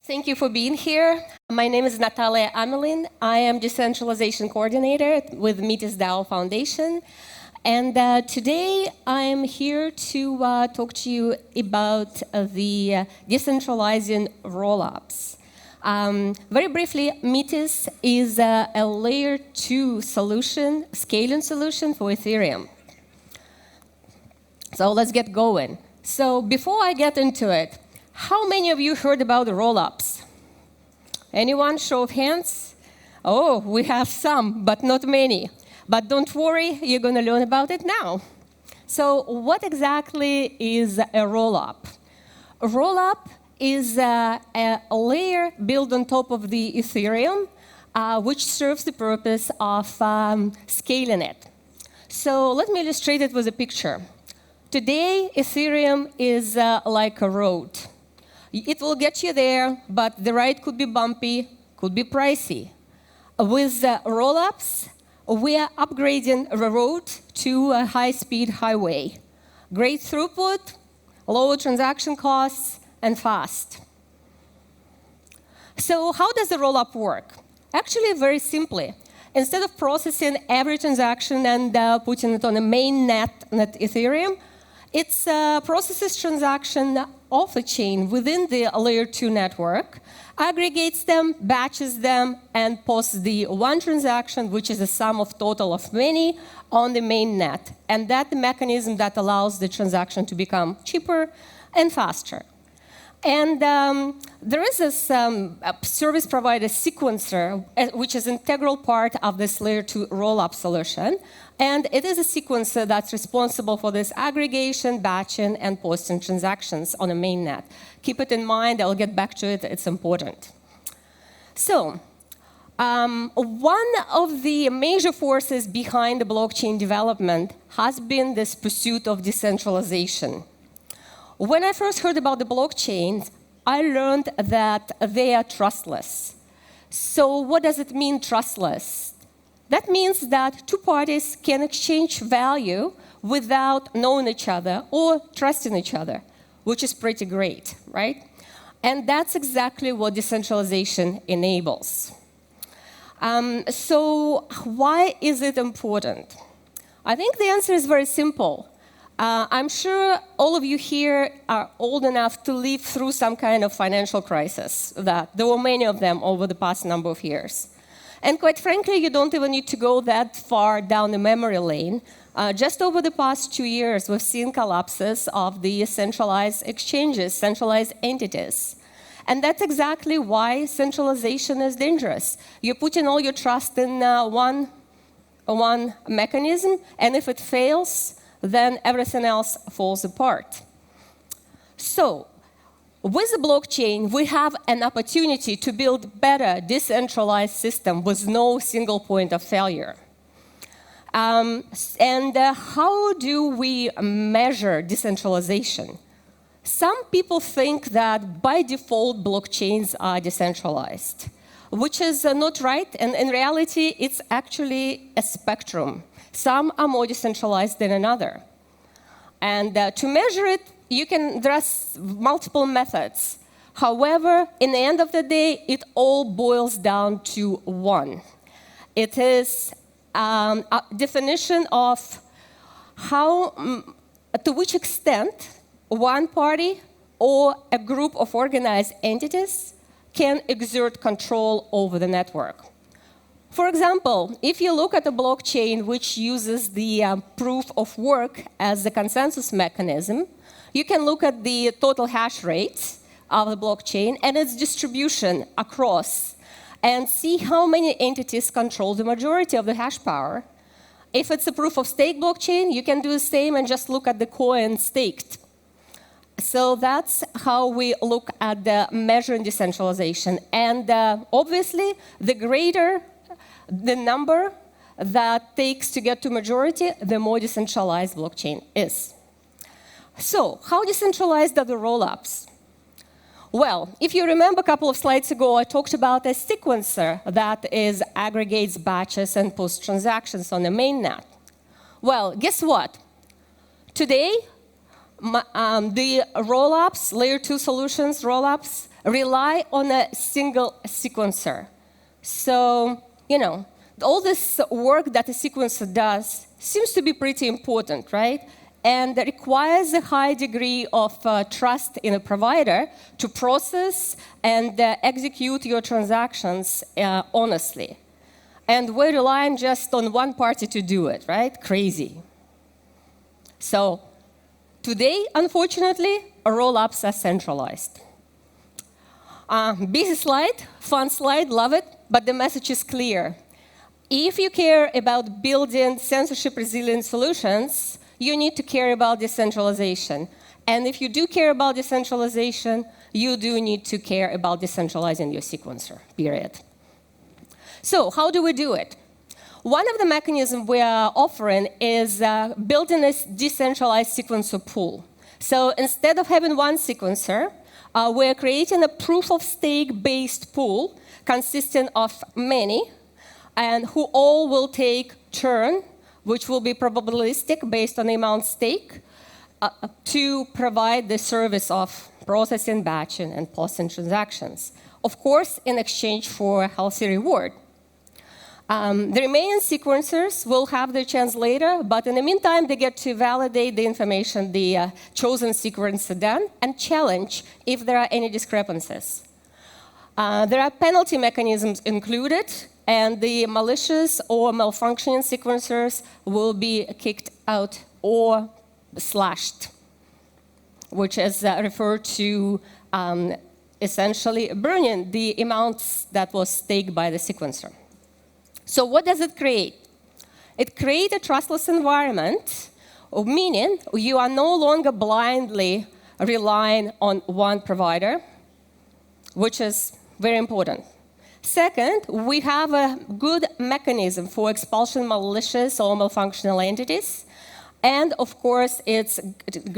Thank you for being here. My name is Natalia Ameline. I am Decentralization Coordinator with Metis Foundation. And today I am here to talk to you about the decentralizing rollups. Very briefly, Metis is a layer 2 solution, scaling solution for Ethereum. So let's get going. So before I get into it, how many of you heard about the rollups? Anyone? Show of hands? Oh, we have some, but not many. But don't worry, you're going to learn about it now. So what exactly is a rollup? A rollup is a layer built on top of the Ethereum, which serves the purpose of scaling it. So let me illustrate it with a picture. Today, Ethereum is like a road. It will get you there, but the ride could be bumpy, could be pricey. With rollups, we are upgrading the road to a high-speed highway. Great throughput, low transaction costs, and fast. So how does the rollup work? Actually, very simply. Instead of processing every transaction and putting it on a main net Ethereum, it processes transaction off a chain within the layer 2 network, aggregates them, batches them, and posts the one transaction, which is a sum of total of many, on the main net. And that's the mechanism that allows the transaction to become cheaper and faster. And there is this service provider sequencer, which is an integral part of this layer 2 rollup solution. And it is a sequencer that's responsible for this aggregation, batching, and posting transactions on a mainnet. Keep it in mind. I'll get back to it. It's important. So one of the major forces behind the blockchain development has been this pursuit of decentralization. When I first heard about the blockchains, I learned that they are trustless. So what does it mean, trustless? That means that two parties can exchange value without knowing each other or trusting each other, which is pretty great, right? And that's exactly what decentralization enables. So why is it important? I think the answer is very simple. I'm sure all of you here are old enough to live through some kind of financial crisis. That there were many of them over the past number of years. And quite frankly, you don't even need to go that far down the memory lane. Just over the past 2 years, we've seen collapses of the centralized exchanges, centralized entities. And that's exactly why centralization is dangerous. You're putting all your trust in one mechanism, and if it fails, then everything else falls apart. So, with the blockchain, we have an opportunity to build better decentralized system with no single point of failure. How do we measure decentralization? Some people think that by default blockchains are decentralized, which is not right. And in reality, it's actually a spectrum. Some are more decentralized than another. And to measure it, there are multiple methods. However, in the end of the day, it all boils down to one. It is a definition of to which extent one party or a group of organized entities can exert control over the network. For example, if you look at a blockchain which uses the proof of work as the consensus mechanism, you can look at the total hash rate of the blockchain and its distribution across and see how many entities control the majority of the hash power. If it's a proof-of-stake blockchain, you can do the same and just look at the coin staked. So that's how we look at the measuring decentralization. And obviously, the greater the number that takes to get to majority, the more decentralized blockchain is. So, how decentralized are the rollups? Well, if you remember a couple of slides ago, I talked about a sequencer that aggregates batches and posts transactions on the mainnet. Well, guess what? Today, the rollups, layer 2 solutions, rollups, rely on a single sequencer. So, all this work that a sequencer does seems to be pretty important, right? And requires a high degree of trust in a provider to process and execute your transactions honestly. And we're relying just on one party to do it, right? Crazy. So today, unfortunately, rollups are centralized. Busy slide, fun slide, love it, but the message is clear. If you care about building censorship-resilient solutions, you need to care about decentralization. And if you do care about decentralization, you do need to care about decentralizing your sequencer, period. So how do we do it? One of the mechanisms we are offering is building a decentralized sequencer pool. So instead of having one sequencer, we're creating a proof-of-stake-based pool consisting of many, and who all will take turn, which will be probabilistic based on the amount stake, to provide the service of processing, batching, and processing transactions. Of course, in exchange for a healthy reward. The remaining sequencers will have their chance later, but in the meantime, they get to validate the information the chosen sequencer done and challenge if there are any discrepancies. There are penalty mechanisms included, and the malicious or malfunctioning sequencers will be kicked out or slashed, which is referred to essentially burning the amounts that was staked by the sequencer. So what does it create? It creates a trustless environment, meaning you are no longer blindly relying on one provider, which is very important. Second, we have a good mechanism for expulsion malicious or malfunctional entities. And of course, it's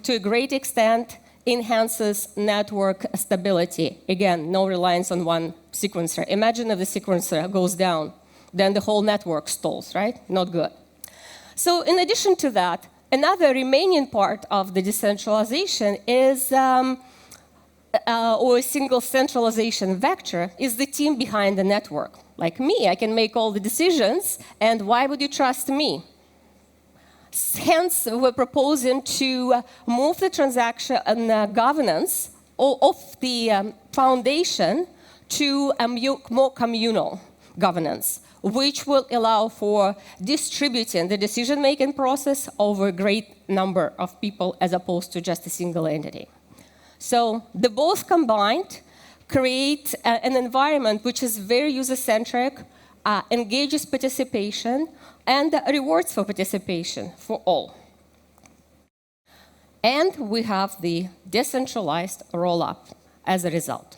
to a great extent enhances network stability. Again, no reliance on one sequencer. Imagine if the sequencer goes down, then the whole network stalls, right? Not good. So in addition to that, another remaining part of the decentralization is, or a single centralization vector, is the team behind the network. Like me, I can make all the decisions, and why would you trust me? Hence, we're proposing to move the transaction governance of the foundation to a more communal governance, which will allow for distributing the decision-making process over a great number of people as opposed to just a single entity. So the both combined create an environment which is very user-centric, engages participation, and rewards for participation for all. And we have the decentralized rollup as a result.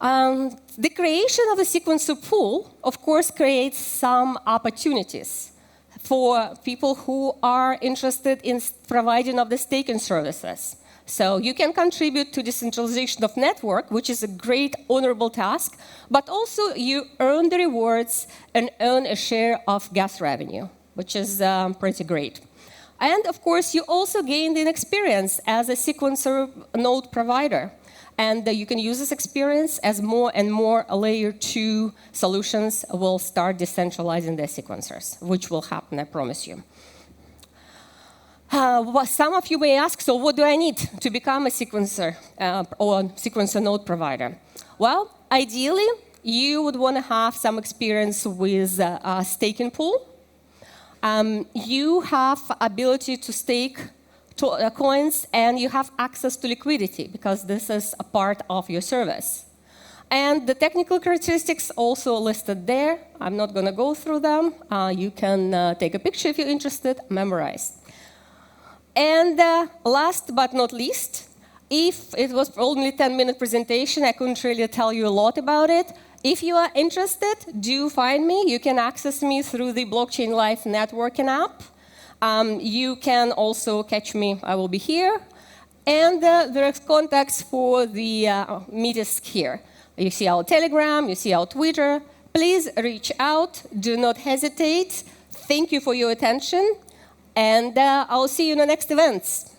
The creation of a sequencer pool, of course, creates some opportunities for people who are interested in providing of the staking services. So you can contribute to decentralization of network, which is a great honorable task, but also you earn the rewards and earn a share of gas revenue, which is pretty great. And of course, you also gain an experience as a sequencer node provider. And you can use this experience as more and more layer 2 solutions will start decentralizing their sequencers, which will happen, I promise you. Some of you may ask, so what do I need to become a sequencer or sequencer node provider? Well, ideally, you would want to have some experience with a staking pool. You have ability to stake coins, and you have access to liquidity, because this is a part of your service. And the technical characteristics also listed there. I'm not going to go through them. You can take a picture if you're interested, memorize. And last but not least, if it was only a 10-minute presentation, I couldn't really tell you a lot about it. If you are interested, do find me. You can access me through the Blockchain Live networking app. You can also catch me. I will be here. And there are contacts for the Metis here. You see our Telegram, you see our Twitter. Please reach out. Do not hesitate. Thank you for your attention. And I'll see you in the next events.